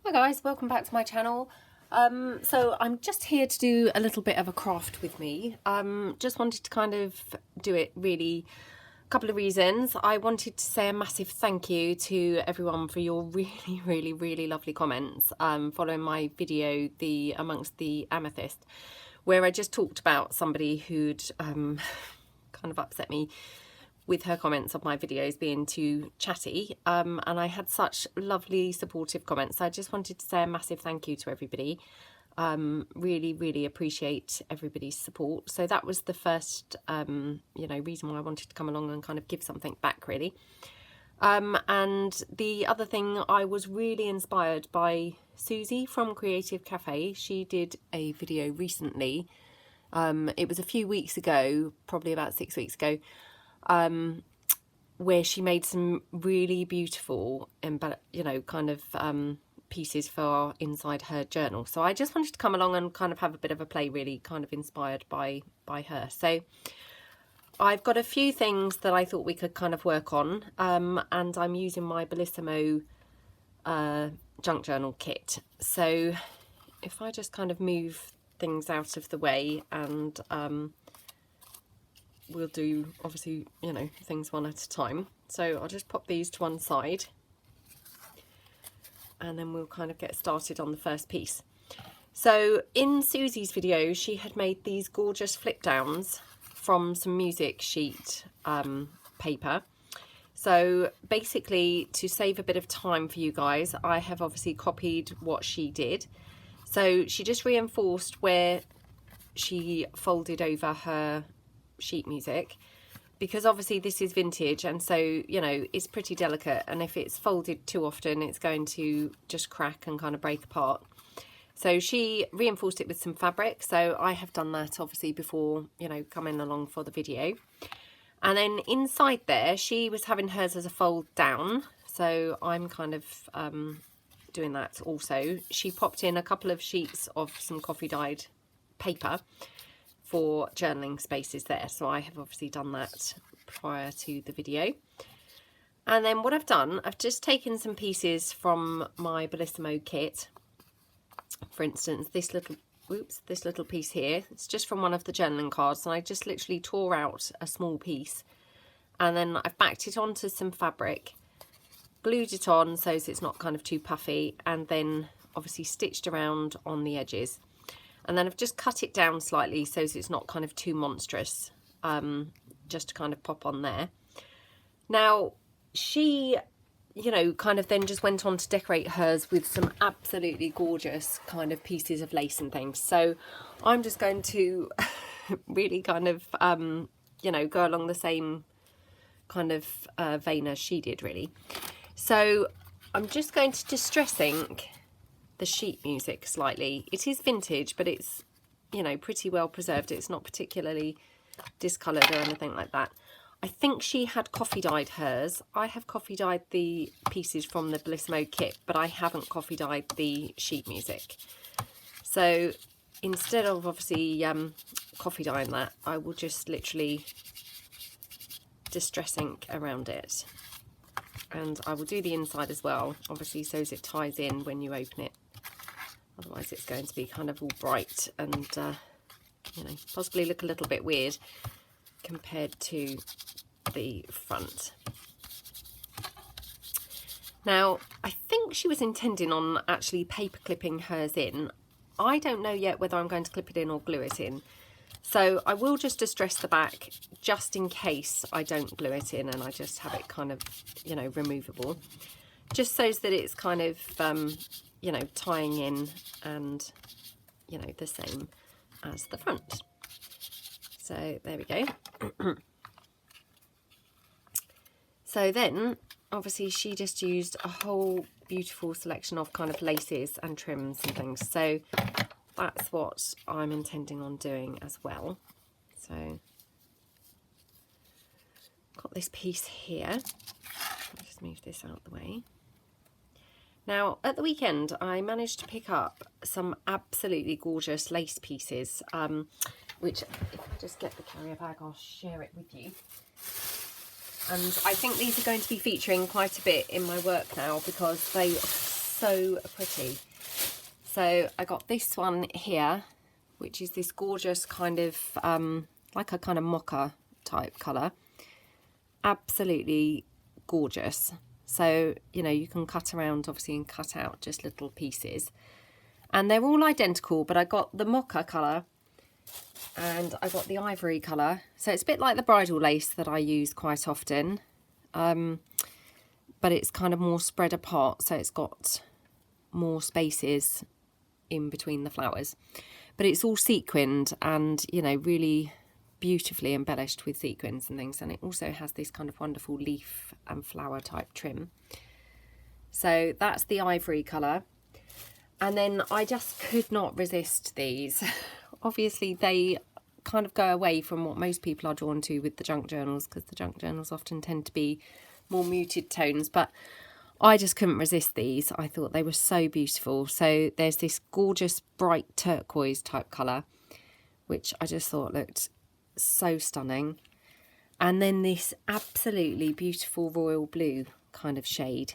Hi guys, welcome back to my channel. So I'm just here to do a little bit of a craft with me. Just wanted to kind of do it really, a couple of reasons. I wanted to say a massive thank you to everyone for your really lovely comments following my video, the Amongst the Amethyst, where I just talked about somebody who'd kind of upset me with her comments of my videos being too chatty, and I had such lovely supportive comments. So I just wanted to say a massive thank you to everybody. Really appreciate everybody's support. So that was the first reason why I wanted to come along and kind of give something back, really. And the other thing, I was really inspired by Susie from Creative Cafe. She did a video recently, it was a few weeks ago, probably about 6 weeks ago, where she made some really beautiful and pieces for inside her journal. So I just wanted to come along and kind of have a bit of a play, really kind of inspired by her. So I've got a few things that I thought we could kind of work on, and I'm using my Bellissimo junk journal kit. So if I just kind of move things out of the way, and we'll do obviously things one at a time. So I'll just pop these to one side and then we'll kind of get started on the first piece. So in Susie's video, she had made these gorgeous flip downs from some music sheet paper. So basically, to save a bit of time for you guys, I have obviously copied what she did. So she just reinforced where she folded over her sheet music, because obviously this is vintage, and so it's pretty delicate, and if it's folded too often it's going to just crack and kind of break apart. So she reinforced it with some fabric, so I have done that obviously before coming along for the video. And then inside there she was having hers as a fold down, so I'm kind of doing that also. She popped in a couple of sheets of some coffee dyed paper for journaling spaces there, so I have obviously done that prior to the video. And then what I've done, I've just taken some pieces from my Bellissimo kit. For instance, this little piece here, it's just from one of the journaling cards, and I just literally tore out a small piece, and then I've backed it onto some fabric, glued it on so it's not kind of too puffy, and then obviously stitched around on the edges. And then I've just cut it down slightly so it's not kind of too monstrous, just to kind of pop on there. Now, she, kind of then just went on to decorate hers with some absolutely gorgeous kind of pieces of lace and things. So I'm just going to really kind of, go along the same kind of vein as she did, really. So I'm just going to distress ink the sheet music slightly. It is vintage, but it's pretty well preserved. It's not particularly discoloured or anything like that. I think she had coffee dyed hers. I have coffee dyed the pieces from the Bellissimo kit, but I haven't coffee dyed the sheet music. So instead of obviously coffee dyeing that, I will just literally distress ink around it. And I will do the inside as well, obviously, so as it ties in when you open it. Otherwise it's going to be kind of all bright and, possibly look a little bit weird compared to the front. Now, I think she was intending on actually paper clipping hers in. I don't know yet whether I'm going to clip it in or glue it in. So I will just distress the back just in case I don't glue it in, and I just have it kind of, removable. Just so that it's kind of, tying in and, the same as the front. So there we go. So then, obviously, she just used a whole beautiful selection of kind of laces and trims and things. So that's what I'm intending on doing as well. So got this piece here. I'll just move this out of the way. Now, at the weekend, I managed to pick up some absolutely gorgeous lace pieces, which, if I just get the carrier bag, I'll share it with you. And I think these are going to be featuring quite a bit in my work now, because they are so pretty. So I got this one here, which is this gorgeous kind of like a kind of mocha type colour. Absolutely gorgeous. So, you know, you can cut around obviously and cut out just little pieces. And they're all identical, but I got the mocha colour and I got the ivory colour. So it's a bit like the bridal lace that I use quite often. But it's kind of more spread apart, so it's got more spaces in between the flowers. But it's all sequined and, you know, really beautifully embellished with sequins and things. And it also has this kind of wonderful leaf and flower type trim. So that's the ivory colour. And then I just could not resist these. Obviously, they kind of go away from what most people are drawn to with the junk journals, because the junk journals often tend to be more muted tones, but I just couldn't resist these. I thought they were so beautiful. So there's this gorgeous bright turquoise type colour, which I just thought looked so stunning. And then this absolutely beautiful royal blue kind of shade.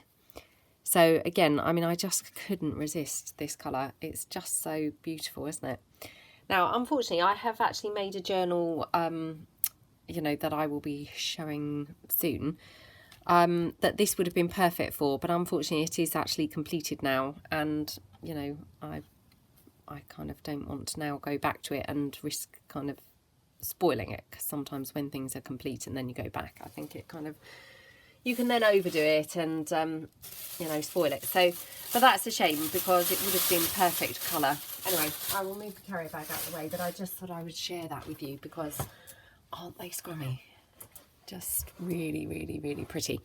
So again, I mean, I just couldn't resist this colour. It's just so beautiful, isn't it? Now, unfortunately, I have actually made a journal, you know, that I will be showing soon. That this would have been perfect for, but unfortunately it is actually completed now, and you know, I kind of don't want to now go back to it and risk kind of spoiling it, because sometimes when things are complete and then you go back, I think it kind of, you can then overdo it and you know, spoil it. So, but that's a shame, because it would have been perfect colour. Anyway, I will move the carrier bag out of the way, but I just thought I would share that with you, because aren't they scrummy? Just really, really, really pretty.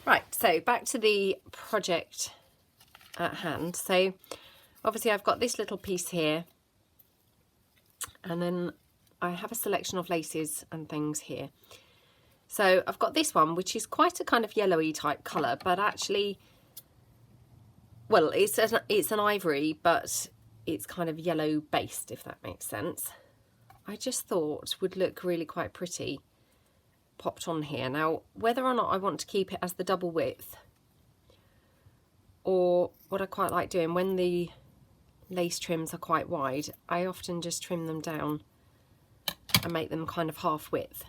Right, so back to the project at hand. So obviously I've got this little piece here, and then I have a selection of laces and things here. So I've got this one, which is quite a kind of yellowy type colour, but actually, well, it's an ivory, but it's kind of yellow based, if that makes sense. I just thought would look really quite pretty popped on here. Now, whether or not I want to keep it as the double width, or what I quite like doing when the lace trims are quite wide, I often just trim them down and make them kind of half width,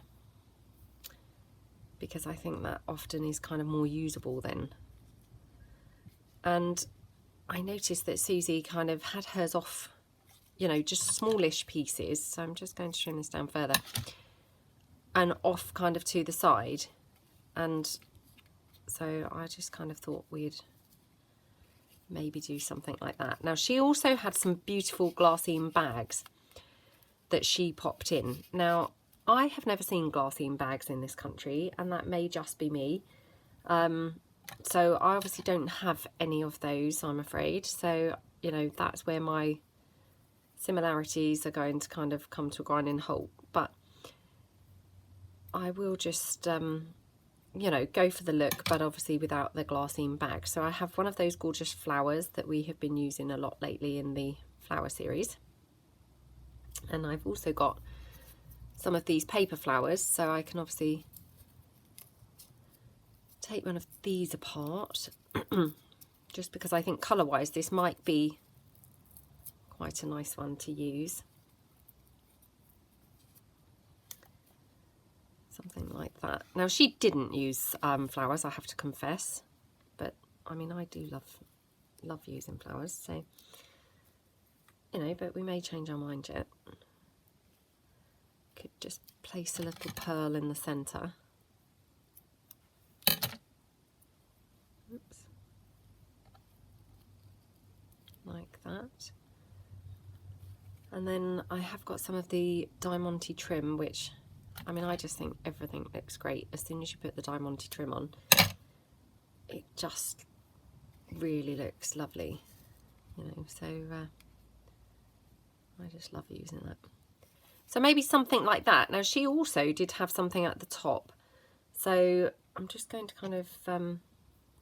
because I think that often is kind of more usable then. And I noticed that Susie kind of had hers off, you know, just smallish pieces, so I'm just going to trim this down further and off kind of to the side, and so I just kind of thought we'd maybe do something like that. Now, she also had some beautiful glassine bags that she popped in. Now, I have never seen glassine bags in this country, and that may just be me. So I obviously don't have any of those, I'm afraid. So, you know, that's where my similarities are going to kind of come to a grinding halt. But I will just, you know, go for the look, but obviously without the glassine bag. So I have one of those gorgeous flowers that we have been using a lot lately in the flower series. And I've also got some of these paper flowers, so I can obviously take one of these apart, just because I think colour-wise this might be quite a nice one to use. Something like that. Now, she didn't use flowers, I have to confess, but I mean, I do love using flowers, so, you know, but we may change our mind yet. Could just place a little pearl in the centre. Oops. Like that. And then I have got some of the Diamante trim, which, I mean, I just think everything looks great as soon as you put the Diamante trim on. It just really looks lovely, you know, so I just love using that. So maybe something like that. Now, she also did have something at the top, so I'm just going to kind of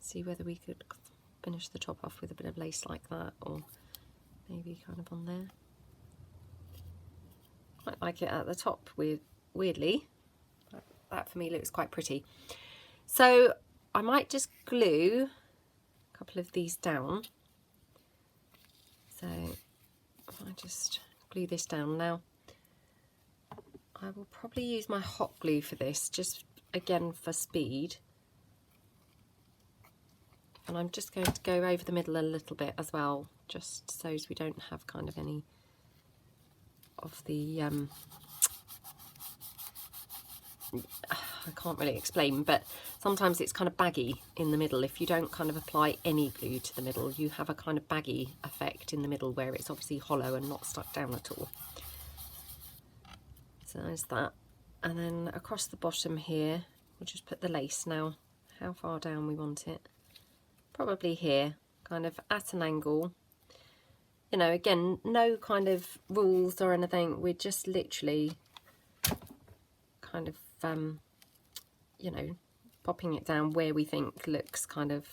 see whether we could finish the top off with a bit of lace like that, or maybe kind of on there. Quite like it at the top, weirdly. That for me looks quite pretty. So I might just glue a couple of these down So if I just glue this down now, I will probably use my hot glue for this, just again for speed. And I'm just going to go over the middle a little bit as well, just so as we don't have kind of any of the I can't really explain, but sometimes it's kind of baggy in the middle. If you don't kind of apply any glue to the middle, you have a kind of baggy effect in the middle where it's obviously hollow and not stuck down at all. So there's that. And then across the bottom here, we'll just put the lace now, how far down we want it. Probably here, kind of at an angle. You know, again, no kind of rules or anything. We're just literally kind of you know, popping it down where we think looks kind of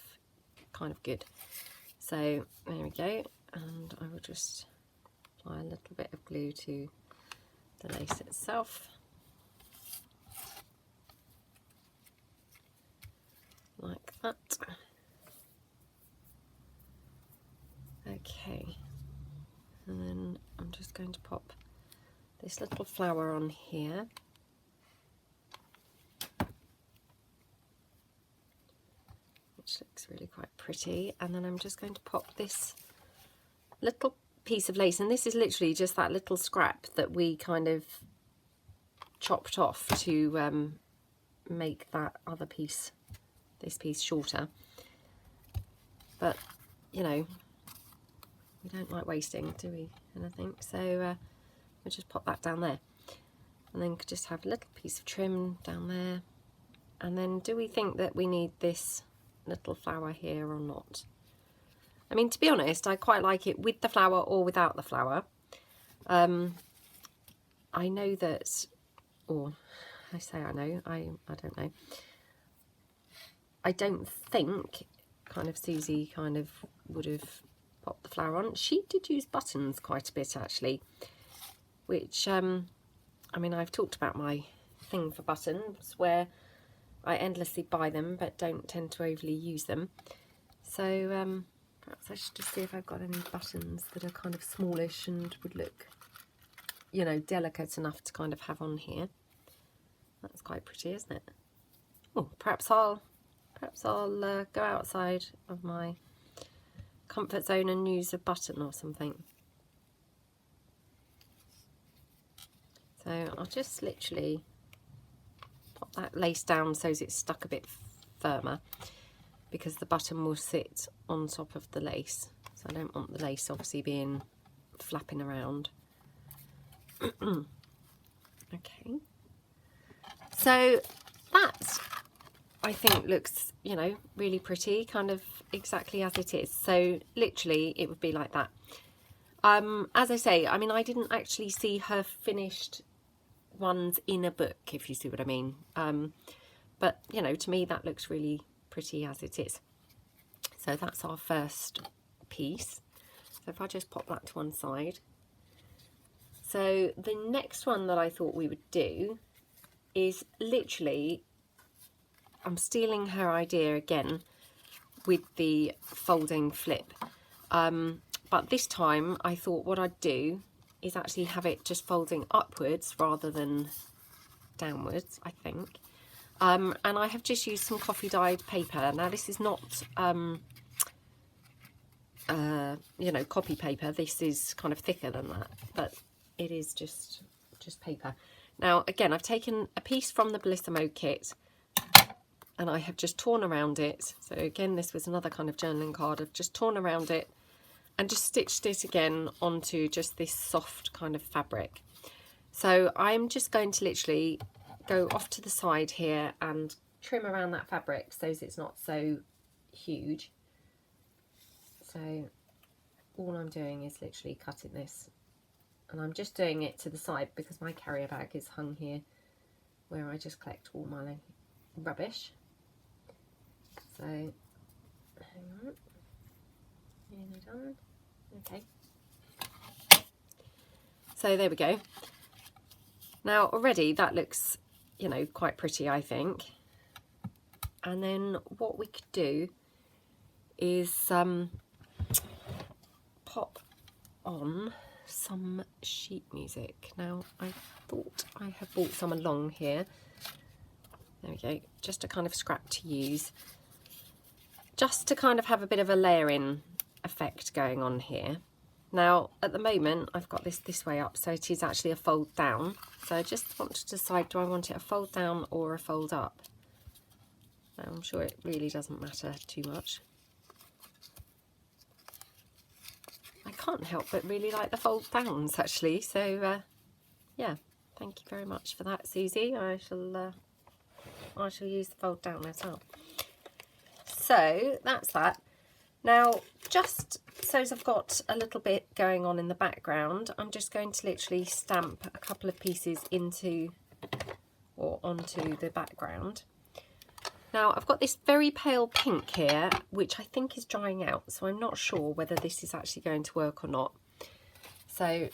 good. So there we go, and I will just apply a little bit of glue to the lace itself, like that. Okay, and then I'm just going to pop this little flower on here. Which looks really quite pretty, and then I'm just going to pop this little piece of lace, and this is literally just that little scrap that we kind of chopped off to make that other piece, this piece, shorter. But you know, we don't like wasting, do we? Anything. So we'll just pop that down there, and then just have a little piece of trim down there. And then, do we think that we need this little flower here or not? I mean, to be honest, I quite like it with the flower or without the flower. I know that, or I say I know, I don't know. I don't think kind of Susie kind of would have popped the flower on. She did use buttons quite a bit actually, which I mean, I've talked about my thing for buttons where I endlessly buy them but don't tend to overly use them. So perhaps I should just see if I've got any buttons that are kind of smallish and would look, you know, delicate enough to kind of have on here. That's quite pretty, isn't it? Oh, perhaps I'll go outside of my comfort zone and use a button or something. So I'll just literally pop that lace down so it's stuck a bit firmer, because the button will sit on top of the lace. So I don't want the lace obviously being flapping around. Okay. So that, I think, looks, you know, really pretty, kind of exactly as it is. So literally it would be like that. As I say, I mean, I didn't actually see her finished ones in a book, if you see what I mean. But, you know, to me that looks really pretty as it is. So that's our first piece. So if I just pop that to one side. So the next one that I thought we would do is literally, I'm stealing her idea again with the folding flip. But this time I thought what I'd do is actually have it just folding upwards rather than downwards, I think. And I have just used some coffee dyed paper. Now this is not, you know, copy paper. This is kind of thicker than that, but it is just paper. Now again, I've taken a piece from the Bellissimo kit and I have just torn around it. So again, this was another kind of journaling card. I've just torn around it and just stitched it again onto just this soft kind of fabric. So I'm just going to literally go off to the side here and trim around that fabric so it's not so huge. So all I'm doing is literally cutting this, and I'm just doing it to the side because my carrier bag is hung here where I just collect all my rubbish. So hang on, nearly done. Okay, so there we go. Now already that looks, you know, quite pretty, I think. And then what we could do is pop on some sheet music. Now, I thought I had brought some along here. There we go, just a kind of scrap to use, just to kind of have a bit of a layering effect going on here. Now, at the moment, I've got this way up, so it is actually a fold down. So I just want to decide, do I want it a fold down or a fold up? Now, I'm sure it really doesn't matter too much. I can't help but really like the fold downs, actually. So, yeah, thank you very much for that, Susie. I shall use the fold down as well. So that's that. Now, just so as I've got a little bit going on in the background, I'm just going to literally stamp a couple of pieces into or onto the background. Now, I've got this very pale pink here, which I think is drying out, so I'm not sure whether this is actually going to work or not. So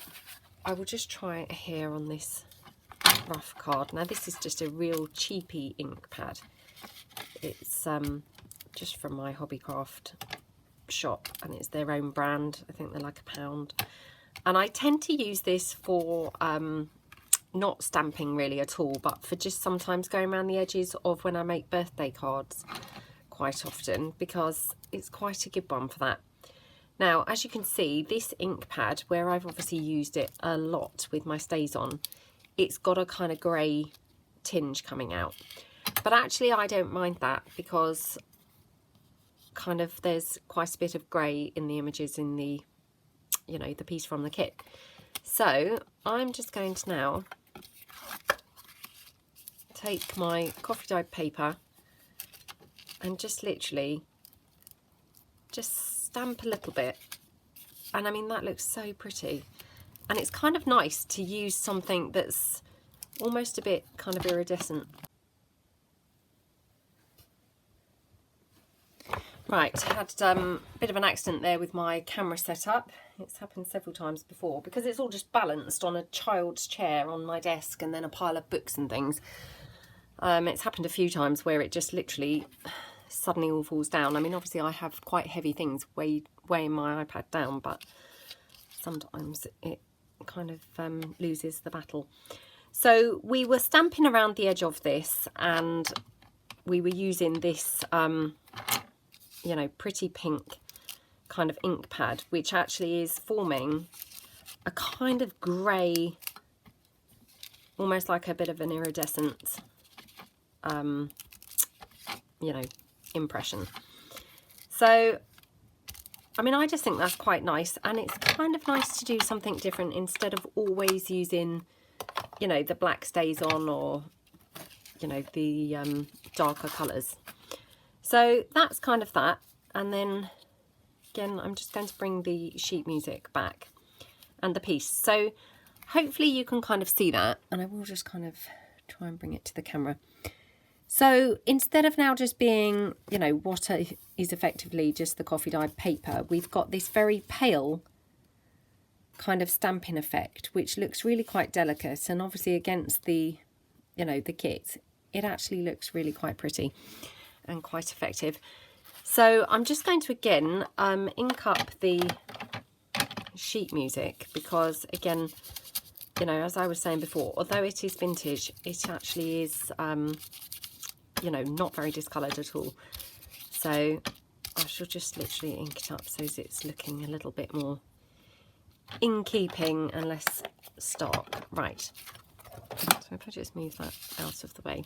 I will just try it here on this rough card. Now, this is just a real cheapy ink pad. It's just from my Hobbycraft shop, and it's their own brand. I think they're like £1, and I tend to use this for not stamping really at all, but for just sometimes going around the edges of when I make birthday cards quite often, because it's quite a good one for that. Now, as you can see, this ink pad, where I've obviously used it a lot with my stays on, it's got a kind of grey tinge coming out, but actually I don't mind that, because kind of there's quite a bit of grey in the images in the, you know, the piece from the kit. So I'm just going to now take my coffee dyed paper and just literally just stamp a little bit, and I mean that looks so pretty, and it's kind of nice to use something that's almost a bit kind of iridescent. Right, had a bit of an accident there with my camera setup. It's happened several times before, because it's all just balanced on a child's chair on my desk and then a pile of books and things. It's happened a few times where it just literally suddenly all falls down. I mean, obviously I have quite heavy things weighing my iPad down, but sometimes it kind of loses the battle. So we were stamping around the edge of this, and we were using this you know, pretty pink kind of ink pad, which actually is forming a kind of grey, almost like a bit of an iridescent, you know, impression. So, I mean, I just think that's quite nice, and it's kind of nice to do something different instead of always using, you know, the black stays on, or, you know, the darker colours. So that's kind of that, and then again I'm just going to bring the sheet music back and the piece, so hopefully you can kind of see that, and I will just kind of try and bring it to the camera. So instead of now just being, you know, what is effectively just the coffee dyed paper, we've got this very pale kind of stamping effect, which looks really quite delicate, and obviously against the, you know, the kit, it actually looks really quite pretty and quite effective. So I'm just going to again ink up the sheet music, because again, you know, as I was saying before, although it is vintage, it actually is you know, not very discoloured at all. So I shall just literally ink it up so it's looking a little bit more in keeping and less stark. Right, so if I just move that out of the way.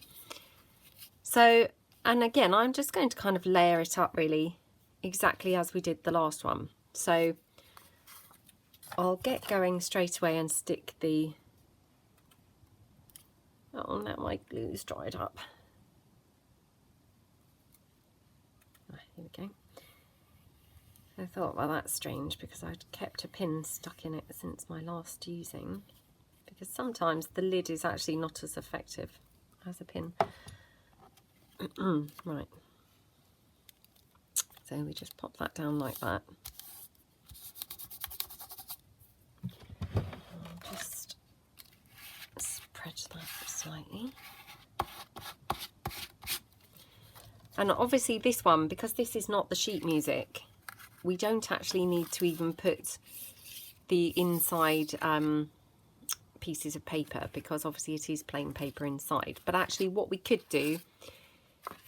So, and again, I'm just going to kind of layer it up really exactly as we did the last one. So I'll get going straight away and stick the, oh, now my glue's dried up. Here we go. I thought, well, that's strange, because I'd kept a pin stuck in it since my last using, because sometimes the lid is actually not as effective as a pin. Right, so we just pop that down like that. I'll just spread that slightly. And obviously this one, because this is not the sheet music, we don't actually need to even put the inside pieces of paper, because obviously it is plain paper inside. But actually what we could do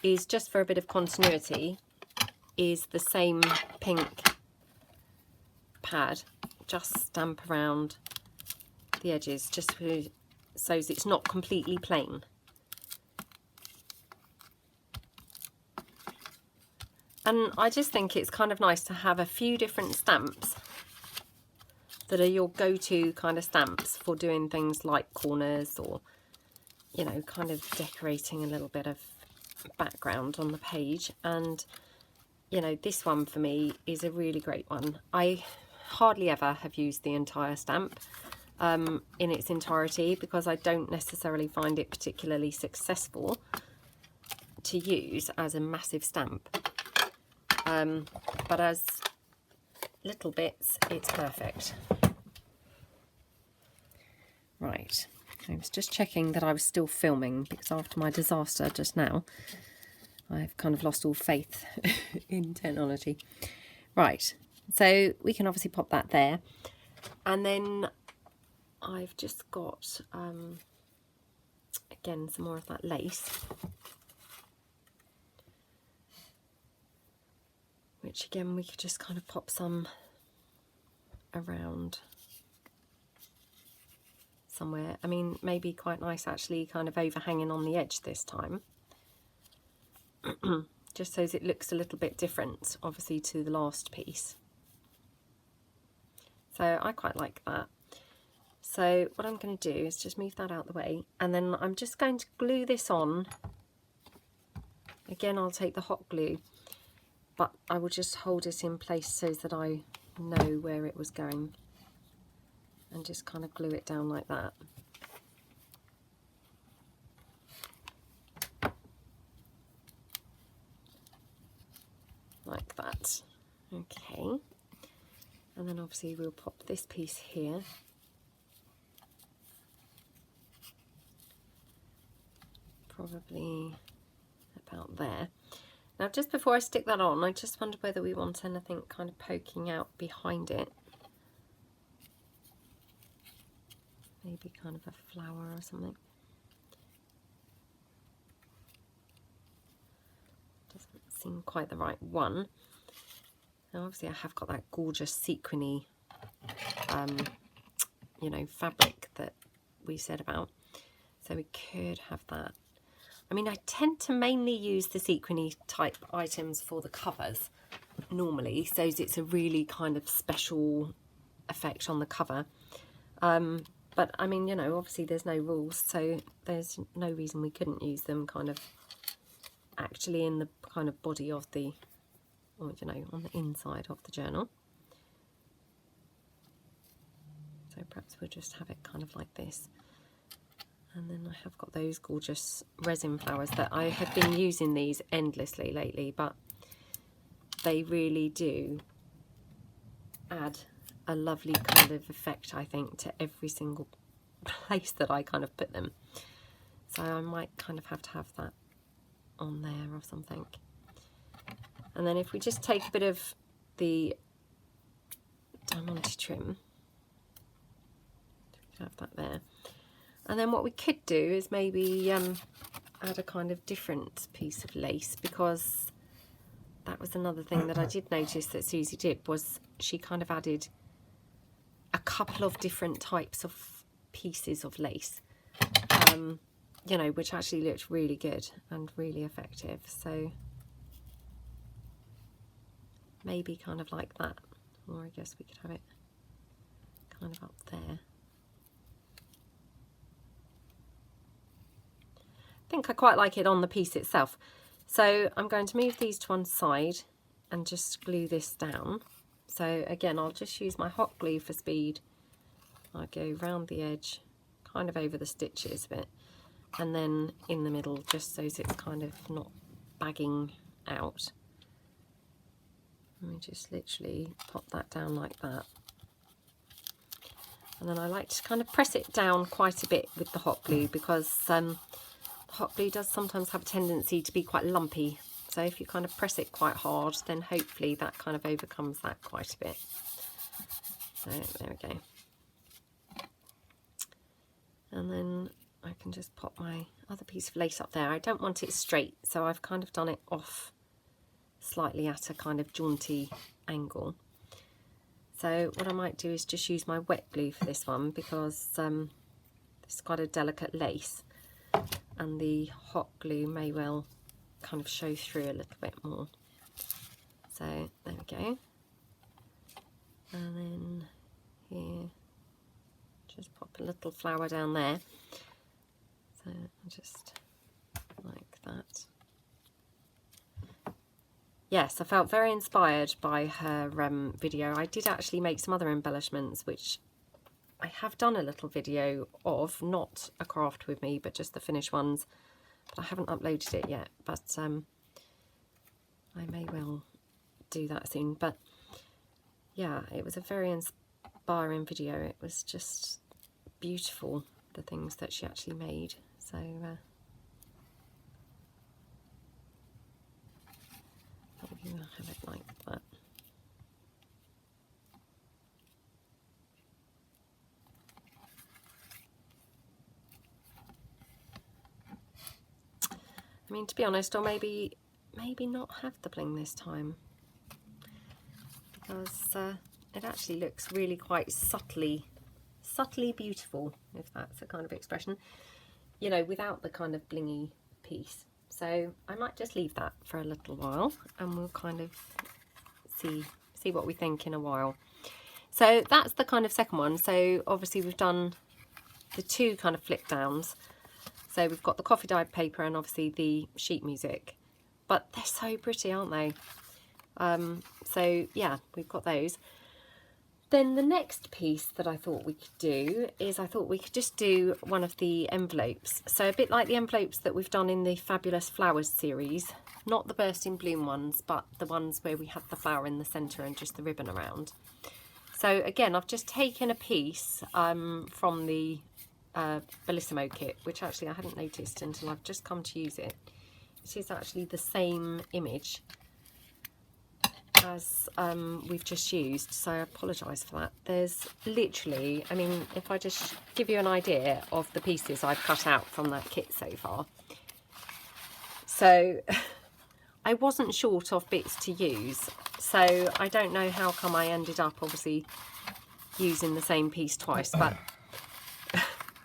is, just for a bit of continuity, is the same pink pad, just stamp around the edges, just so it's not completely plain. And I just think it's kind of nice to have a few different stamps that are your go-to kind of stamps for doing things like corners, or, you know, kind of decorating a little bit of background on the page. And, you know, this one for me is a really great one. I hardly ever have used the entire stamp in its entirety, because I don't necessarily find it particularly successful to use as a massive stamp. But as little bits, it's perfect. Right, I was just checking that I was still filming, because after my disaster just now, I've kind of lost all faith in technology. Right, so we can obviously pop that there. And then I've just got, again, some more of that lace, which again we could just kind of pop some around somewhere. I mean, maybe quite nice actually, kind of overhanging on the edge this time. Just so it looks a little bit different, obviously, to the last piece. So I quite like that. So what I'm going to do is just move that out the way, and then I'm just going to glue this on. Again, I'll take the hot glue, but I will just hold it in place so that I know where it was going, and just kind of glue it down like that. Like that. Okay. And then obviously we'll pop this piece here. Probably about there. Now, just before I stick that on, I just wonder whether we want anything kind of poking out behind it. Maybe kind of a flower or something. Doesn't seem quite the right one. Now, obviously I have got that gorgeous sequiny, you know, fabric that we said about. So we could have that. I mean, I tend to mainly use the sequiny type items for the covers normally, so it's a really kind of special effect on the cover. But I mean, you know, obviously there's no rules, so there's no reason we couldn't use them kind of actually in the kind of body of the, or, you know, on the inside of the journal. So perhaps we'll just have it kind of like this. And then I have got those gorgeous resin flowers that I have been using these endlessly lately, but they really do add a lovely kind of effect, I think, to every single place that I kind of put them. So I might kind of have to have that on there or something. And then if we just take a bit of the diamante trim, we can have that there. And then what we could do is maybe add a kind of different piece of lace, because that was another thing that I did notice that Susie did, was she kind of added a couple of different types of pieces of lace, you know, which actually looked really good and really effective. So maybe kind of like that, or I guess we could have it kind of up there. I think I quite like it on the piece itself. So I'm going to move these to one side and just glue this down. So again, I'll just use my hot glue for speed. I go round the edge, kind of over the stitches a bit, and then in the middle, just so it's kind of not bagging out. Let me just literally pop that down like that. And then I like to kind of press it down quite a bit with the hot glue, because hot glue does sometimes have a tendency to be quite lumpy. So if you kind of press it quite hard, then hopefully that kind of overcomes that quite a bit. So there we go. And then I can just pop my other piece of lace up there. I don't want it straight, so I've kind of done it off slightly at a kind of jaunty angle. So what I might do is just use my wet glue for this one, because it's quite a delicate lace and the hot glue may well kind of show through a little bit more. So there we go. And then here, just pop a little flower down there. So just like that. Yes, I felt very inspired by her video. I did actually make some other embellishments, which I have done a little video of, not a craft with me, but just the finished ones. But I haven't uploaded it yet, but I may well do that soon. But yeah, it was a very inspiring video. It was just beautiful, the things that she actually made. So maybe we'll have it like that. I mean, to be honest, or maybe not have the bling this time, because it actually looks really quite subtly beautiful, if that's a kind of expression, you know, without the kind of blingy piece. So I might just leave that for a little while, and we'll kind of see what we think in a while. So that's the kind of second one. So obviously we've done the two kind of flip downs. So we've got the coffee dyed paper and obviously the sheet music, but they're so pretty, aren't they? So yeah, we've got those. Then the next piece that I thought we could do is, I thought we could just do one of the envelopes. So a bit like the envelopes that we've done in the Fabulous Flowers series, not the Burst in Bloom ones, but the ones where we had the flower in the centre and just the ribbon around. So again, I've just taken a piece from the Bellissimo kit, which actually I hadn't noticed until I've just come to use it. It is actually the same image as we've just used, so I apologise for that. There's literally, I mean, if I just give you an idea of the pieces I've cut out from that kit so far. So I wasn't short of bits to use, so I don't know how come I ended up obviously using the same piece twice, but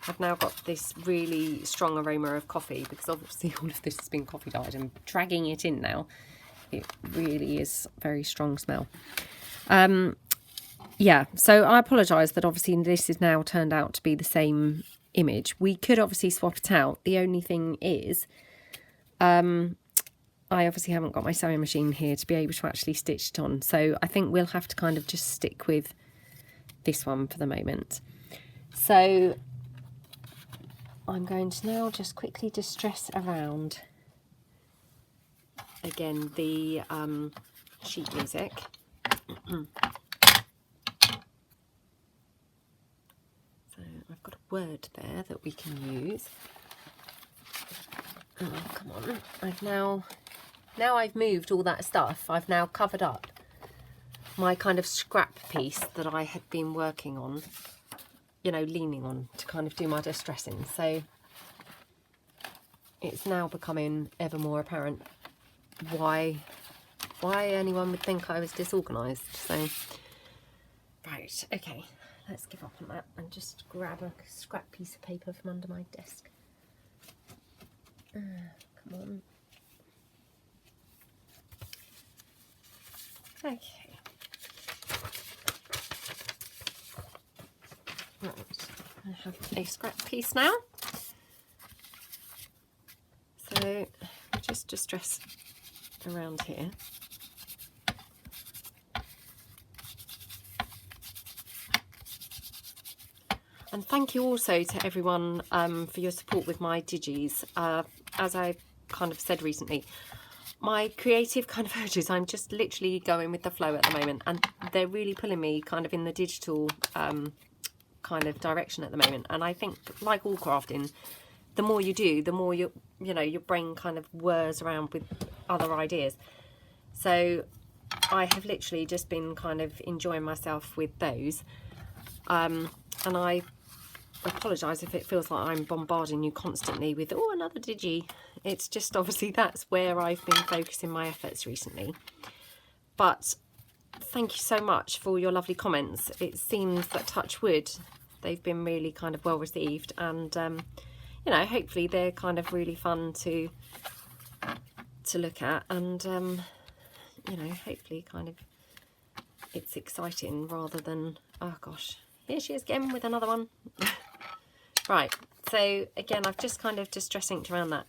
I've now got this really strong aroma of coffee, because obviously all of this has been coffee dyed, and dragging it in now, it really is a very strong smell. Yeah, so I apologise that obviously this is now turned out to be the same image. We could obviously swap it out. The only thing is, I obviously haven't got my sewing machine here to be able to actually stitch it on. So I think we'll have to kind of just stick with this one for the moment. So I'm going to now just quickly distress around again the sheet music. So I've got a word there that we can use. Oh, come on. I've moved all that stuff. I've now covered up my kind of scrap piece that I had been working on, you know, leaning on to kind of do my distressing. So it's now becoming ever more apparent why anyone would think I was disorganised. So right, okay, let's give up on that and just grab a scrap piece of paper from under my desk. Come on. Okay. Right, I have a scrap piece now. So just distress around here. And thank you also to everyone for your support with my digis. As I kind of said recently, my creative kind of urges, I'm just literally going with the flow at the moment, and they're really pulling me kind of in the digital kind of direction at the moment. And I think, like all crafting, the more you do, the more you know, your brain kind of whirs around with other ideas. So I have literally just been kind of enjoying myself with those. And I apologise if it feels like I'm bombarding you constantly with, oh, another digi. It's just obviously that's where I've been focusing my efforts recently. But thank you so much for your lovely comments. It seems that, touch wood, they've been really kind of well received, and you know, hopefully they're kind of really fun to look at, and you know, hopefully kind of it's exciting rather than, oh gosh, here she is again with another one. Right, so again, I've just kind of distress inked around that.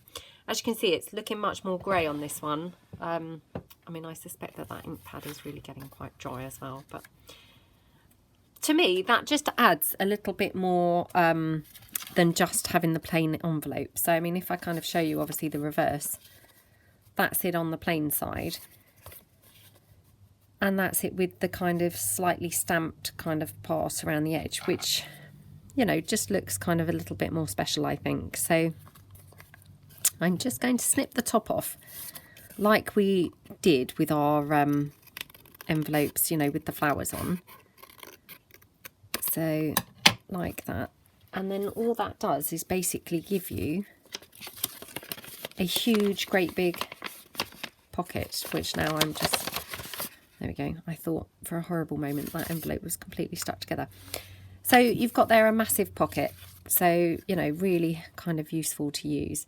As you can see, it's looking much more grey on this one. I mean, I suspect that that ink pad is really getting quite dry as well, but to me, that just adds a little bit more than just having the plain envelope. So, I mean, if I kind of show you, obviously, the reverse, that's it on the plain side. And that's it with the kind of slightly stamped kind of part around the edge, which, you know, just looks kind of a little bit more special, I think. So I'm just going to snip the top off like we did with our envelopes, you know, with the flowers on. So like that. And then all that does is basically give you a huge, great big pocket, which now I'm just, there we go. I thought for a horrible moment that envelope was completely stuck together. So you've got there a massive pocket. So, you know, really kind of useful to use.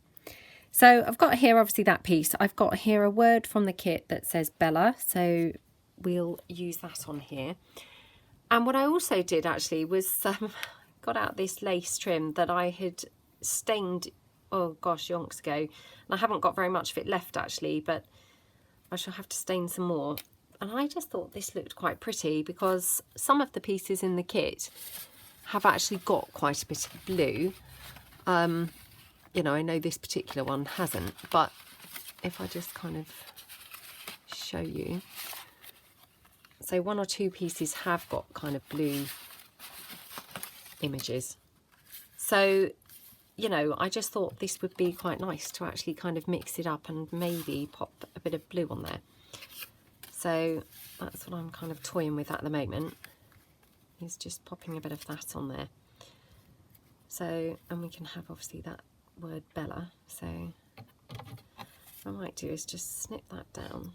So I've got here obviously that piece. I've got here a word from the kit that says Bella. So we'll use that on here. And what I also did actually was got out this lace trim that I had stained, oh gosh, yonks ago. And I haven't got very much of it left actually, but I shall have to stain some more. And I just thought this looked quite pretty because some of the pieces in the kit have actually got quite a bit of blue. You know, I know this particular one hasn't, but if I just kind of show you. So one or two pieces have got kind of blue images. So, you know, I just thought this would be quite nice to actually kind of mix it up and maybe pop a bit of blue on there. So that's what I'm kind of toying with at the moment, is just popping a bit of that on there. So, and we can have obviously that word Bella. So what I might do is just snip that down.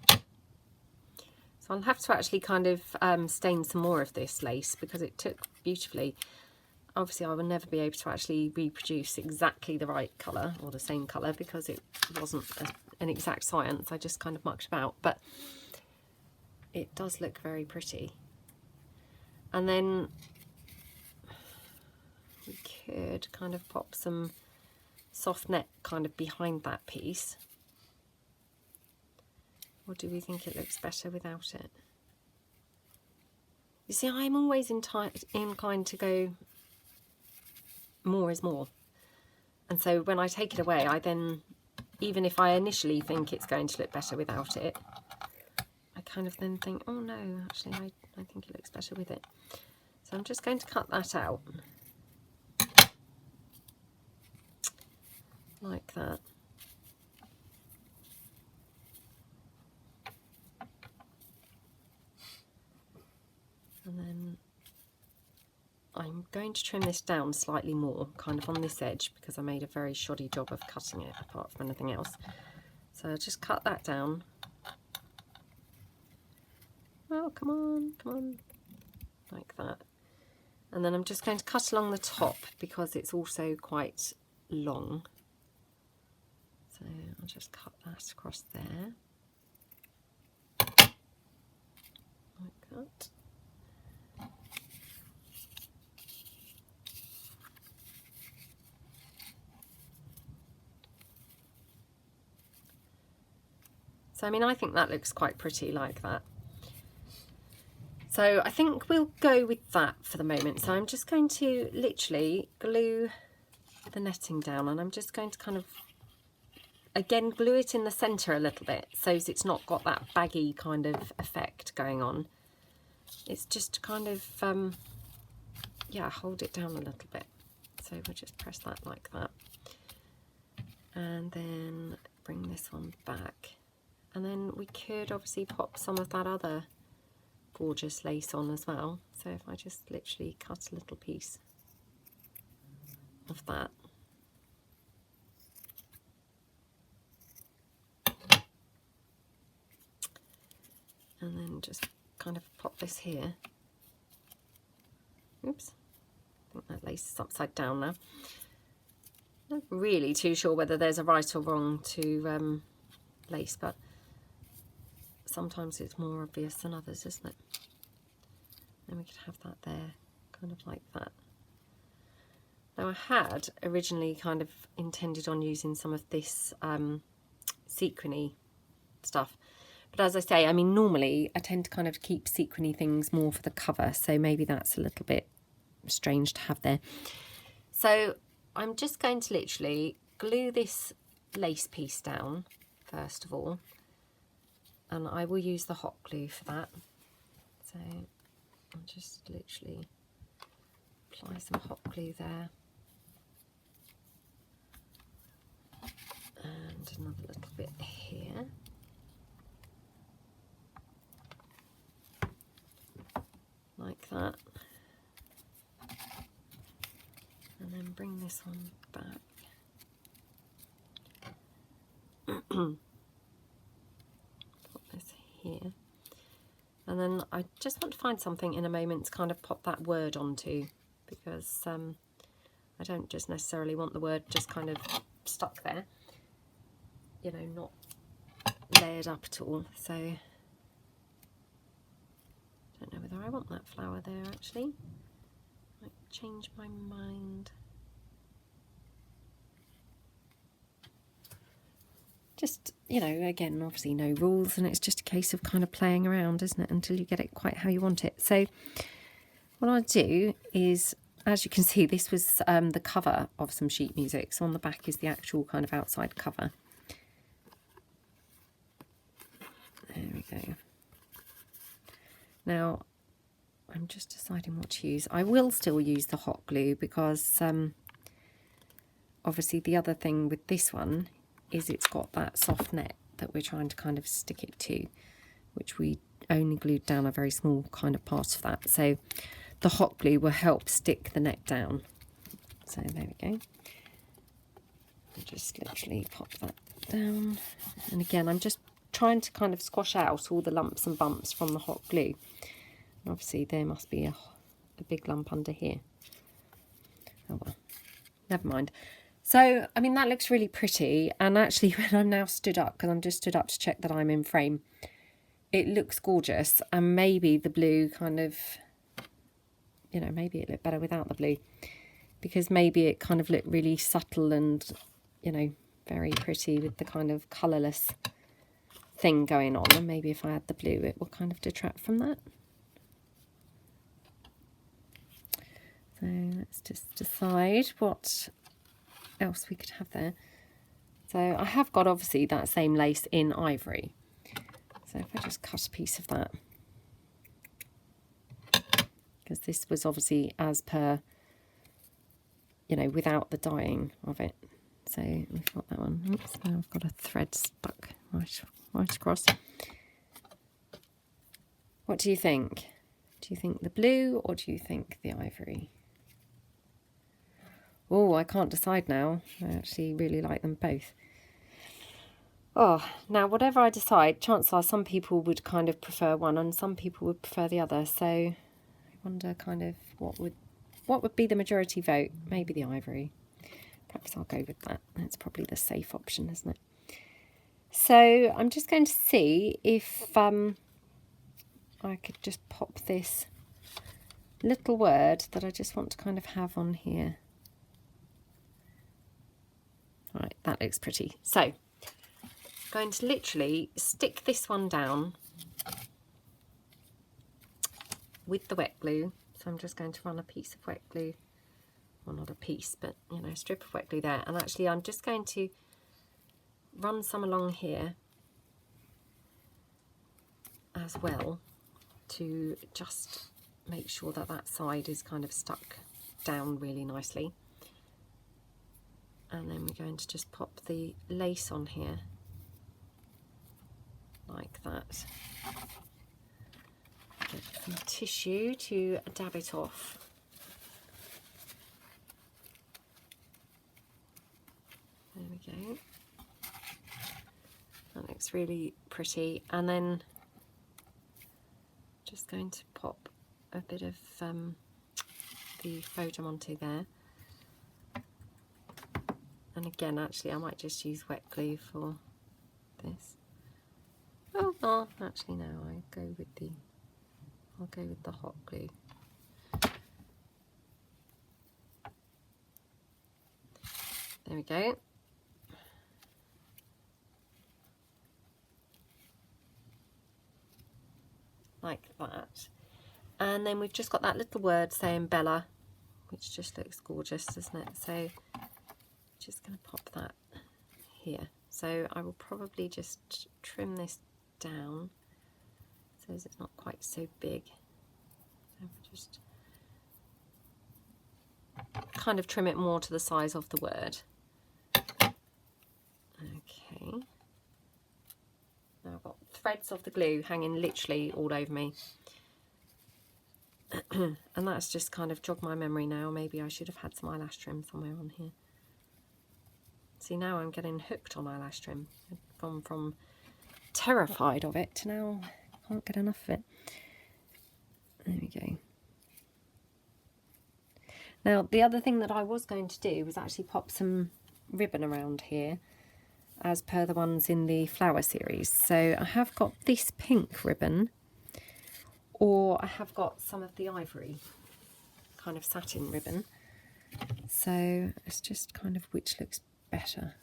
So I'll have to actually kind of stain some more of this lace because it took beautifully. Obviously I will never be able to actually reproduce exactly the right colour or the same colour because it wasn't an exact science. I just kind of mucked about, but it does look very pretty. And then we could kind of pop some soft net kind of behind that piece. Or do we think it looks better without it? You see, I'm always inclined to go more is more. And so when I take it away, I then, even if I initially think it's going to look better without it, I kind of then think, oh no, actually I think it looks better with it. So I'm just going to cut that out. Like that. And then I'm going to trim this down slightly more, kind of on this edge, because I made a very shoddy job of cutting it apart from anything else. So I'll just cut that down. Oh, come on, come on. Like that. And then I'm just going to cut along the top because it's also quite long. So I'll just cut that across there. Like that. So, I mean, I think that looks quite pretty like that. So I think we'll go with that for the moment. So I'm just going to literally glue the netting down, and I'm just going to kind of, again, glue it in the centre a little bit so it's not got that baggy kind of effect going on. It's just kind of, yeah, hold it down a little bit. So we'll just press that like that. And then bring this one back. And then we could obviously pop some of that other gorgeous lace on as well. So if I just literally cut a little piece of that. And then just kind of pop this here. Oops, I think that lace is upside down now. Not really too sure whether there's a right or wrong to lace, but sometimes it's more obvious than others, isn't it? And we could have that there, kind of like that. Now I had originally kind of intended on using some of this sequiny stuff. But as I say, I mean, normally I tend to kind of keep sequiny things more for the cover, so maybe that's a little bit strange to have there. So I'm just going to literally glue this lace piece down, first of all, and I will use the hot glue for that. So I'll just literally apply some hot glue there. And another little bit here. Like that, and then bring this one back. Put this here, and then I just want to find something in a moment to kind of pop that word onto, because I don't just necessarily want the word just kind of stuck there, you know, not layered up at all. So I don't know whether I want that flower there actually. Might change my mind. Just, you know, again, obviously no rules, and it's just a case of kind of playing around, isn't it, until you get it quite how you want it. So what I'll do is, as you can see, this was the cover of some sheet music. So on the back is the actual kind of outside cover. There we go. Now, I'm just deciding what to use. I will still use the hot glue because obviously the other thing with this one is it's got that soft net that we're trying to kind of stick it to, which we only glued down a very small kind of part of that. So the hot glue will help stick the net down. So there we go. I'll just literally pop that down. And again, I'm just trying to kind of squash out all the lumps and bumps from the hot glue. And obviously there must be a big lump under here. Oh well, never mind. So I mean, that looks really pretty, and actually when I'm now stood up, because I'm just stood up to check that I'm in frame, it looks gorgeous. And maybe the blue kind of, you know, maybe it looked better without the blue, because maybe it kind of looked really subtle and, you know, very pretty with the kind of colourless thing going on. And maybe if I add the blue, it will kind of detract from that. So let's just decide what else we could have there. So I have got obviously that same lace in ivory. So if I just cut a piece of that, because this was obviously as per, you know, without the dyeing of it. So we've got that one. Oops, now I've got a thread stuck right across. What do you think? Do you think the blue or do you think the ivory? Oh, I can't decide now. I actually really like them both. Oh, now whatever I decide, chances are some people would kind of prefer one and some people would prefer the other. So I wonder kind of what would be the majority vote. Maybe the ivory. Perhaps I'll go with that. That's probably the safe option, isn't it? So I'm just going to see if I could just pop this little word that I just want to kind of have on here. All right, that looks pretty. So I'm going to literally stick this one down with the wet glue. So I'm just going to run a piece of wet glue, well, not a piece, but, you know, a strip of wet glue there. And actually I'm just going to run some along here as well to just make sure that that side is kind of stuck down really nicely. And then we're going to just pop the lace on here like that. Get some tissue to dab it off. There we go. That looks really pretty. And then just going to pop a bit of the photo onto there. And again, actually, I might just use wet glue for this. Oh, actually, no, I'll go with the hot glue. There we go. Like that. And then we've just got that little word saying Bella, which just looks gorgeous, doesn't it? So just going to pop that here. So I will probably just trim this down so as it's not quite so big. So just kind of trim it more to the size of the word. Okay. Now I've got threads of the glue hanging literally all over me. And that's just kind of jogged my memory now. Maybe I should have had some eyelash trim somewhere on here. See, now I'm getting hooked on eyelash trim. I've gone from terrified of it to now can't get enough of it. There we go. Now, the other thing that I was going to do was actually pop some ribbon around here as per the ones in the flower series. So I have got this pink ribbon, or I have got some of the ivory kind of satin ribbon. So it's just kind of which looks better.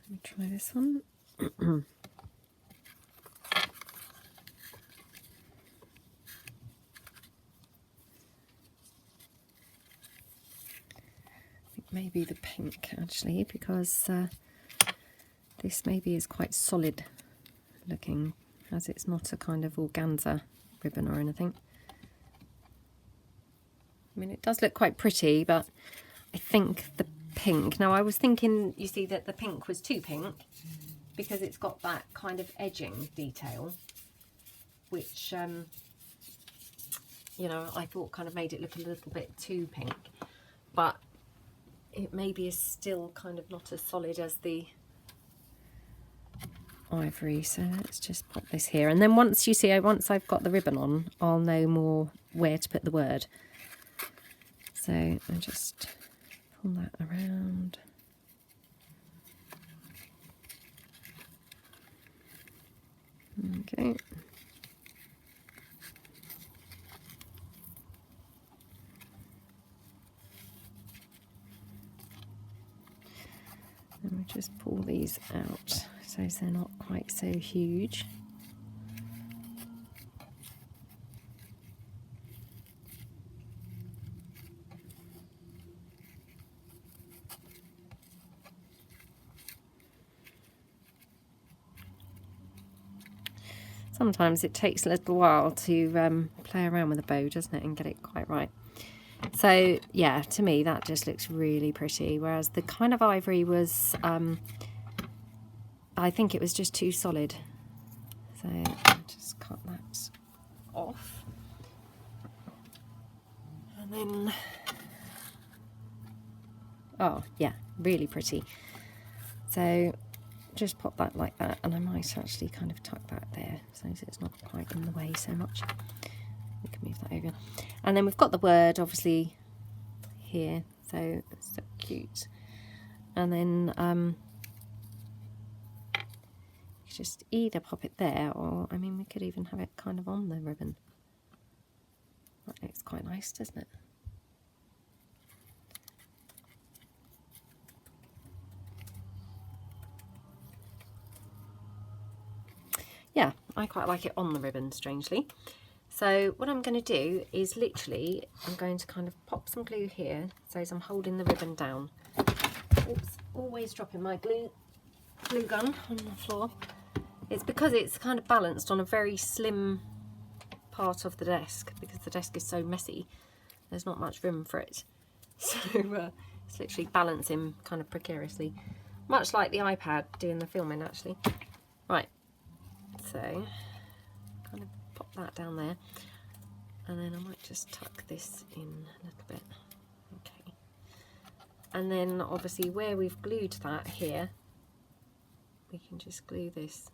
Let me try this one. Maybe the pink actually, because this maybe is quite solid looking, as it's not a kind of organza ribbon or anything. I mean, it does look quite pretty, but I think the pink, now I was thinking, you see, that the pink was too pink because it's got that kind of edging detail, which you know, I thought kind of made it look a little bit too pink, but it maybe is still kind of not as solid as the ivory. So let's just pop this here, and then once you see, once I've got the ribbon on, I'll know more where to put the word. So I just pull that around. Okay. And we just pull these out so they're not quite so huge. Sometimes it takes a little while to play around with a bow, doesn't it, and get it quite right. So yeah, to me that just looks really pretty, whereas the kind of ivory was, I think it was just too solid. So I'll just cut that off. And then, oh yeah, really pretty. So just pop that like that, and I might actually kind of tuck that there so it's not quite in the way so much. We can move that over. And then we've got the word obviously here, so it's so cute. And then just either pop it there, or I mean we could even have it kind of on the ribbon. That looks quite nice, doesn't it? Yeah, I quite like it on the ribbon, strangely. So what I'm going to do is literally, I'm going to kind of pop some glue here, so as I'm holding the ribbon down. Oops, always dropping my glue gun on the floor. It's because it's kind of balanced on a very slim part of the desk, because the desk is so messy. There's not much room for it. So it's literally balancing kind of precariously. Much like the iPad doing the filming, actually. Right. So, kind that down there. And then I might just tuck this in a little bit. Okay. And then obviously where we've glued that here, we can just glue this.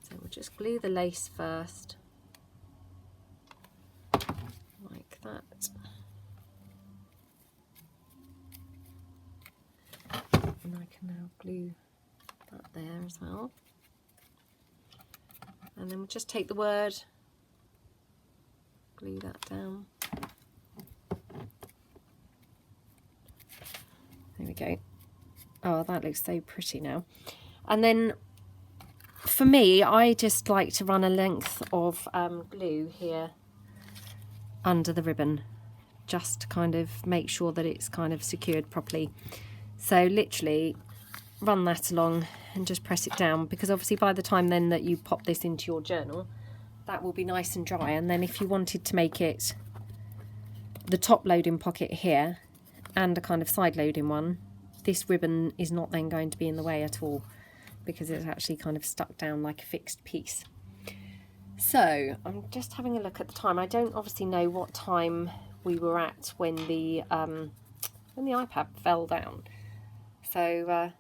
So we'll just glue the lace first, like that. And I can now glue that there as well. And then we'll just take the word, glue that down. There we go. Oh, that looks so pretty now. And then for me, I just like to run a length of glue here under the ribbon, just to kind of make sure that it's kind of secured properly. So literally run that along and just press it down, because obviously by the time then that you pop this into your journal, that will be nice and dry. And then if you wanted to make it the top loading pocket here and a kind of side loading one, this ribbon is not then going to be in the way at all, because it's actually kind of stuck down like a fixed piece. So I'm just having a look at the time. I don't obviously know what time we were at when the iPad fell down, so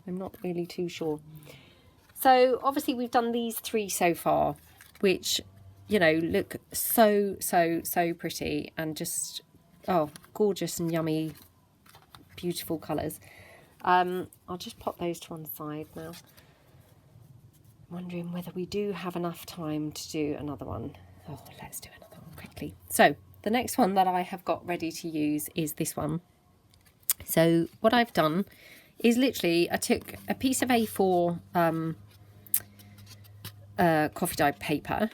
I'm not really too sure. So obviously we've done these 3 so far, which, you know, look so pretty and just, oh, gorgeous and yummy, beautiful colours. I'll just pop those to one side now. I'm wondering whether we do have enough time to do another one. Oh, let's do another one quickly. So the next one that I have got ready to use is this one. So what I've done is literally I took a piece of A4 coffee dyed paper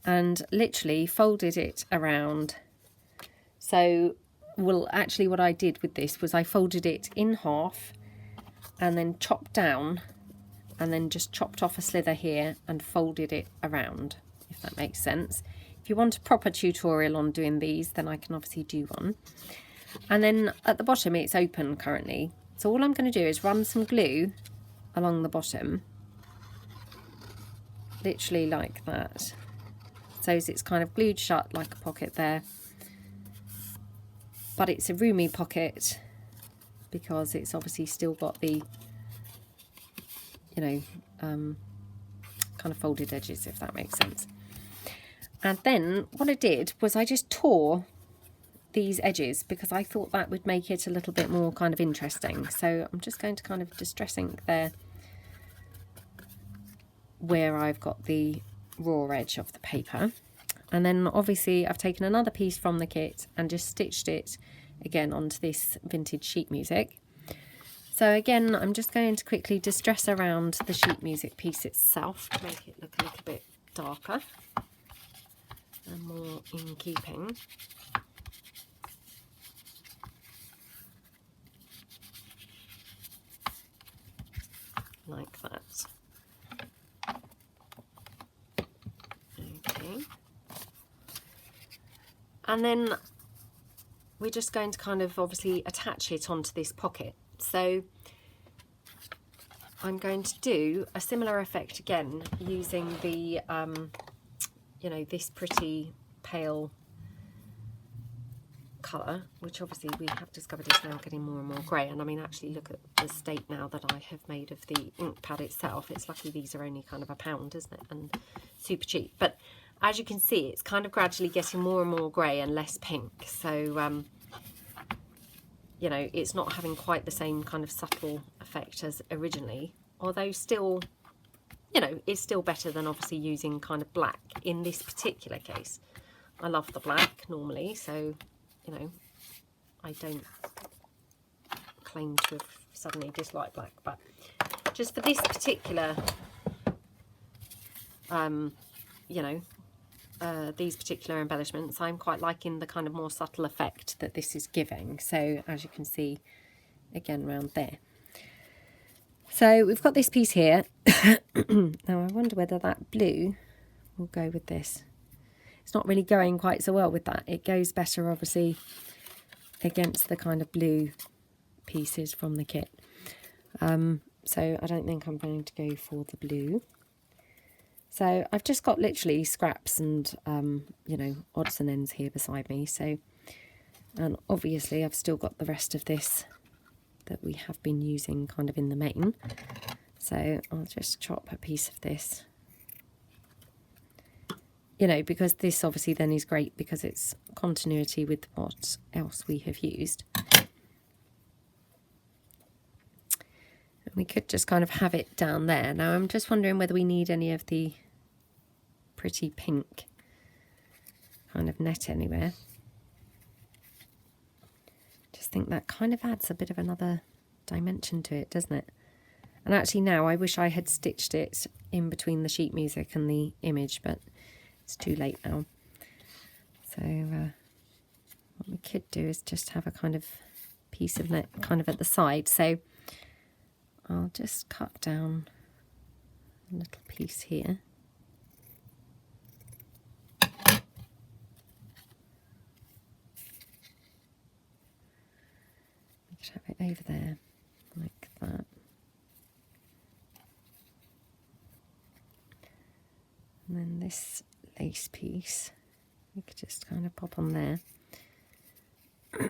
and literally folded it around. So, well, actually what I did with this was I folded it in half and then chopped down and then just chopped off a slither here and folded it around, if that makes sense. If you want a proper tutorial on doing these, then I can obviously do one. And then at the bottom it's open currently. So all I'm going to do is run some glue along the bottom, literally like that. So it's kind of glued shut like a pocket there. But it's a roomy pocket because it's obviously still got the, you know, kind of folded edges, if that makes sense. And then what I did was I just tore these edges because I thought that would make it a little bit more kind of interesting. So I'm just going to kind of distress ink there where I've got the raw edge of the paper. And then obviously I've taken another piece from the kit and just stitched it again onto this vintage sheet music. So again, I'm just going to quickly distress around the sheet music piece itself to make it look a little bit darker and more in keeping. Like that. Okay. And then we're just going to kind of obviously attach it onto this pocket. So I'm going to do a similar effect again using the, you know, this pretty pale colour, which obviously we have discovered is now getting more and more grey. And I mean, actually look at the state now that I have made of the ink pad itself. It's lucky these are only kind of £1, isn't it? And super cheap. But as you can see, it's kind of gradually getting more and more grey and less pink. So, you know, it's not having quite the same kind of subtle effect as originally. Although still, you know, it's still better than obviously using kind of black in this particular case. I love the black normally, so, you know, I don't claim to have suddenly disliked black, but just for this particular, you know, these particular embellishments, I'm quite liking the kind of more subtle effect that this is giving. So as you can see, again, round there. So we've got this piece here. Now I wonder whether that blue will go with this. It's not really going quite so well with that. It goes better, obviously, against the kind of blue pieces from the kit. So I don't think I'm going to go for the blue. So I've just got literally scraps and, you know, odds and ends here beside me. So, and obviously I've still got the rest of this that we have been using kind of in the main. So I'll just chop a piece of this, you know, because this obviously then is great because it's continuity with what else we have used. And we could just kind of have it down there. Now I'm just wondering whether we need any of the pretty pink kind of net anywhere. Just think that kind of adds a bit of another dimension to it, doesn't it? And actually now I wish I had stitched it in between the sheet music and the image, but it's too late now. So what we could do is just have a kind of piece of net kind of at the side. So I'll just cut down a little piece here. We could have it over there like that. And then this lace piece, we could just kind of pop on there.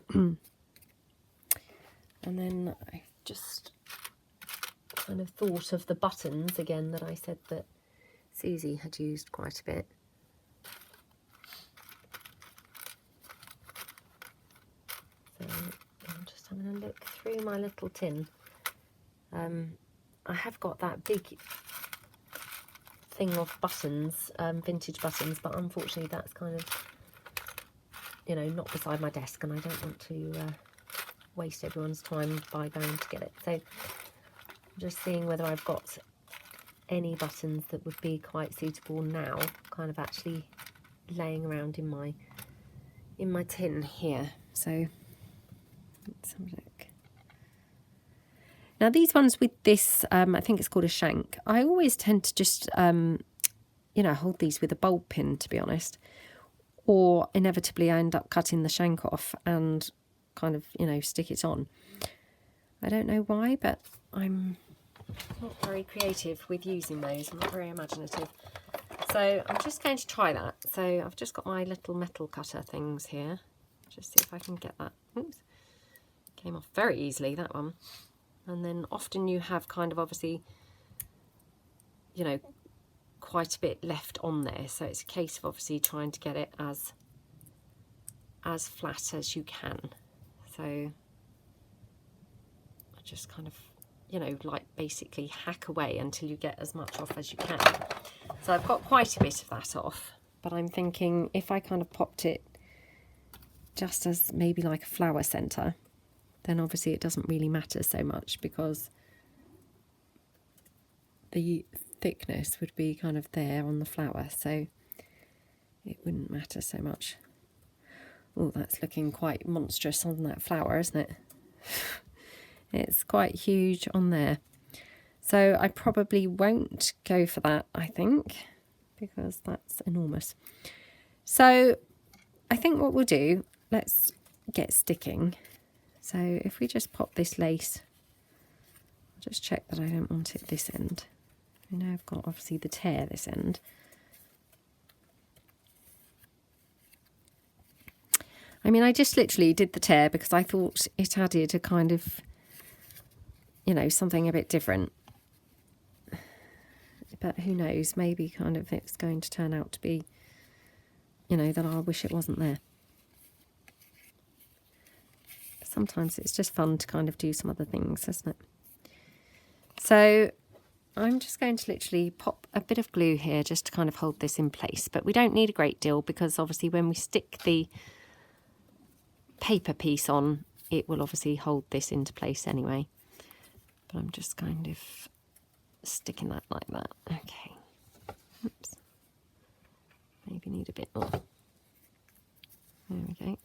And then I just kind of thought of the buttons again that I said that Susie had used quite a bit. So I'm just having a look through my little tin. I have got that big thing of buttons, vintage buttons, but unfortunately that's kind of, you know, not beside my desk, and I don't want to waste everyone's time by going to get it. So I'm just seeing whether I've got any buttons that would be quite suitable now, kind of actually laying around in my tin here. So let's have a look. Now these ones with this, I think it's called a shank. I always tend to just, you know, hold these with a bulb pin, to be honest. Or inevitably I end up cutting the shank off and kind of, you know, stick it on. I don't know why, but I'm not very creative with using those. I'm not very imaginative. So I'm just going to try that. So I've just got my little metal cutter things here. Just see if I can get that. Oops. Came off very easily, that one. And then often you have kind of obviously, you know, quite a bit left on there. So it's a case of obviously trying to get it as flat as you can. So I just kind of, you know, like basically hack away until you get as much off as you can. So I've got quite a bit of that off, but I'm thinking if I kind of popped it just as maybe like a flower centre, then obviously it doesn't really matter so much because the thickness would be kind of there on the flower, so it wouldn't matter so much. Oh, that's looking quite monstrous on that flower, isn't it? It's quite huge on there. So I probably won't go for that, I think, because that's enormous. So I think what we'll do, let's get sticking. So if we just pop this lace, I'll just check that I don't want it this end. I know I've got obviously the tear this end. I mean, I just literally did the tear because I thought it added a kind of, you know, something a bit different. But who knows, maybe kind of it's going to turn out to be, you know, that I wish it wasn't there. Sometimes it's just fun to kind of do some other things, isn't it? So I'm just going to literally pop a bit of glue here just to kind of hold this in place. But we don't need a great deal because obviously when we stick the paper piece on, it will obviously hold this into place anyway. But I'm just kind of sticking that like that. Okay. Oops. Maybe need a bit more. There we go.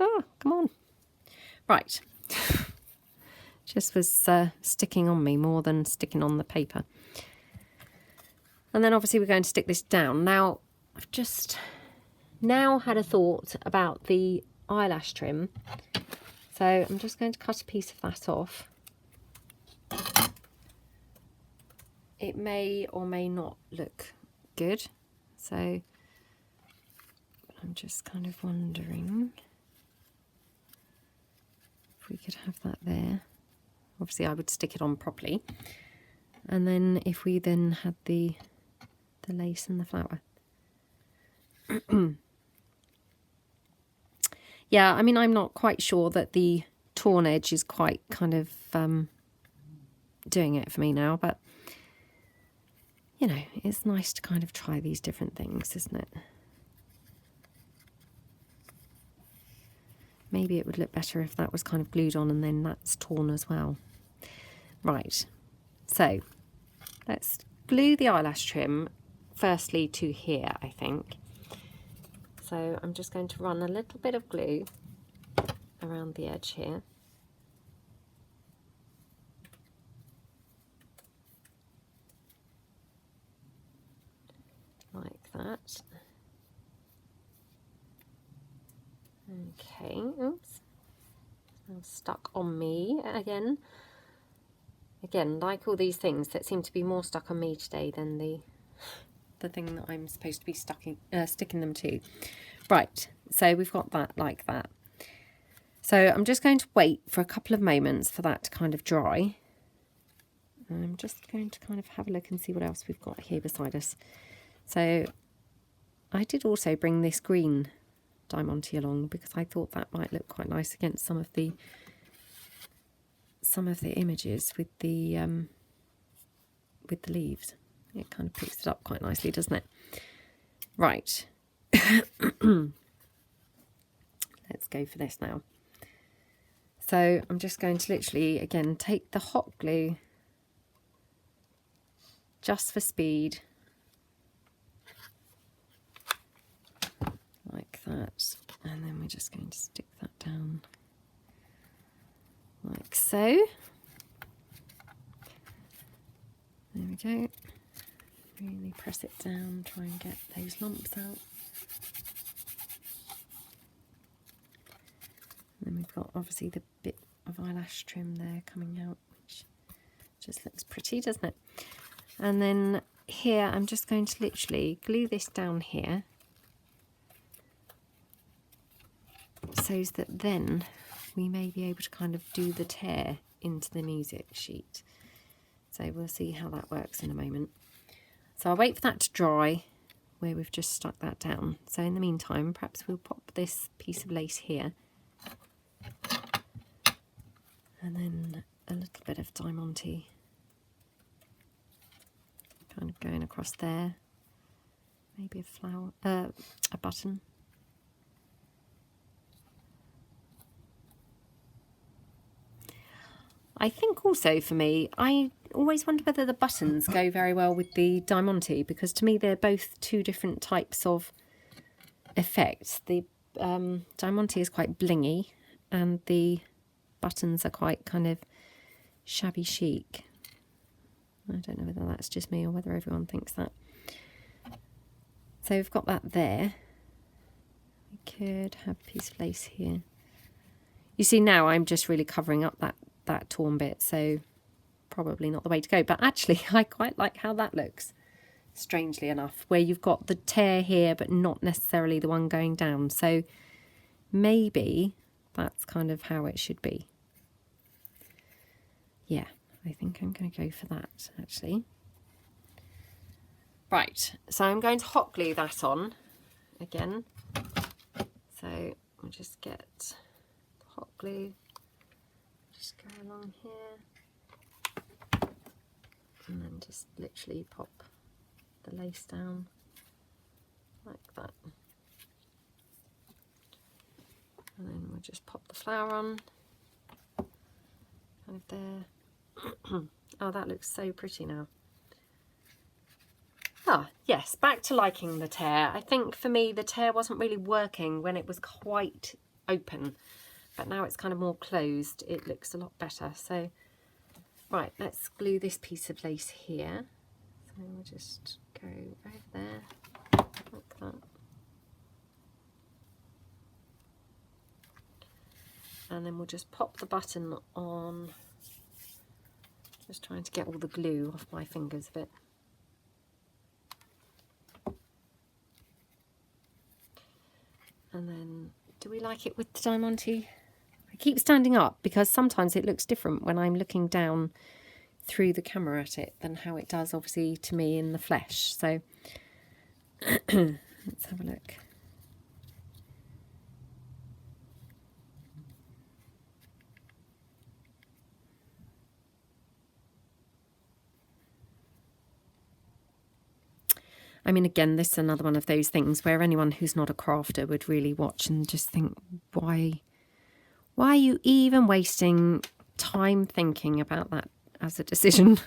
Oh, come on. Right. Just was sticking on me more than sticking on the paper. And then obviously we're going to stick this down. Now, I've just now had a thought about the eyelash trim. So I'm just going to cut a piece of that off. it may or may not look good. So I'm just kind of wondering if we could have that there. Obviously I would stick it on properly. And then if we then had the lace and the flower. Yeah, I mean, I'm not quite sure that the torn edge is quite kind of doing it for me now, but you know, it's nice to kind of try these different things, isn't it? Maybe it would look better if that was kind of glued on and then that's torn as well. Right, so let's glue the eyelash trim firstly to here, I think. So I'm just going to run a little bit of glue around the edge here. Like that. Okay, oops. Now stuck on me again. Again, like all these things that seem to be more stuck on me today than the thing that I'm supposed to be sticking them to. Right, so we've got that like that. So I'm just going to wait for a couple of moments for that to kind of dry. I'm just going to kind of have a look and see what else we've got here beside us. So I did also bring this green diamante along because I thought that might look quite nice against some of the images with the leaves. It kind of picks it up quite nicely, doesn't it? Right. Let's go for this now. So I'm just going to literally, again, take the hot glue just for speed. Like that. And then we're just going to stick that down like so. There we go. Really press it down, try and get those lumps out. And then we've got obviously the bit of eyelash trim there coming out, which just looks pretty, doesn't it? And then here I'm just going to literally glue this down here so that then we may be able to kind of do the tear into the music sheet. So we'll see how that works in a moment. So I'll wait for that to dry where we've just stuck that down. So in the meantime, perhaps we'll pop this piece of lace here. And then a little bit of diamante kind of going across there. Maybe a flower, a button. I think also for me, I always wonder whether the buttons go very well with the diamante, because to me they're both two different types of effects. The diamante is quite blingy and the buttons are quite kind of shabby chic. I don't know whether that's just me or whether everyone thinks that. So we've got that there. We could have a piece of lace here. You see now I'm just really covering up that torn bit, so probably not the way to go. But actually I quite like how that looks, strangely enough, where you've got the tear here but not necessarily the one going down. So maybe that's kind of how it should be. Yeah, I think I'm going to go for that actually. Right, so I'm going to hot glue that on again. So we'll just get the hot glue. Just go along here and then just literally pop the lace down like that. And then we'll just pop the flower on, kind of there. Oh, that looks so pretty now. Ah, yes, back to liking the tear. I think for me the tear wasn't really working when it was quite open. But now it's kind of more closed, it looks a lot better. So, right, let's glue this piece of lace here. So we'll just go over there, like that. And then we'll just pop the button on Just trying to get all the glue off my fingers a bit. And then, do we like it with the Diamante? I keep standing up because sometimes it looks different when I'm looking down through the camera at it than how it does obviously to me in the flesh. So let's have a look. I mean, again, this is another one of those things where anyone who's not a crafter would really watch and just think, why are you even wasting time thinking about that as a decision?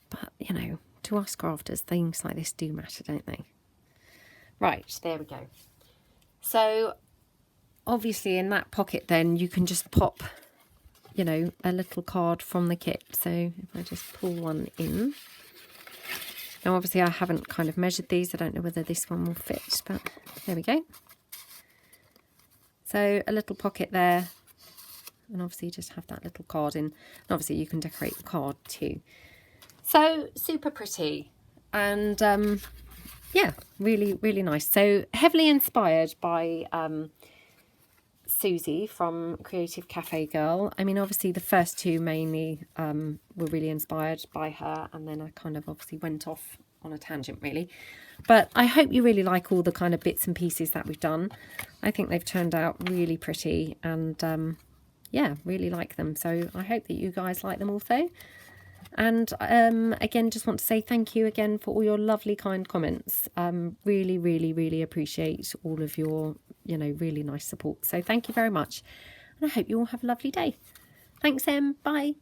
But, you know, to us crafters, things like this do matter, don't they? Right, there we go. So, obviously in that pocket then, you can just pop, you know, a little card from the kit. So, if I just pull one in. Now, obviously, I haven't kind of measured these. I don't know whether this one will fit, but there we go. So, a little pocket there. And obviously, you just have that little card in. And obviously, you can decorate the card too. So, super pretty. And, yeah, really, really nice. So, heavily inspired by Susie from Creative Cafe Girl. I mean, obviously, the first two mainly were really inspired by her. And then I kind of obviously went off on a tangent, really. But I hope you really like all the kind of bits and pieces that we've done. I think they've turned out really pretty. And, yeah, really like them. So, I hope that you guys like them also. And again, just want to say thank you again for all your lovely, kind comments. Really, really, really appreciate all of your, you know, really nice support. So thank you very much. And I hope you all have a lovely day. Thanks, Em. Bye.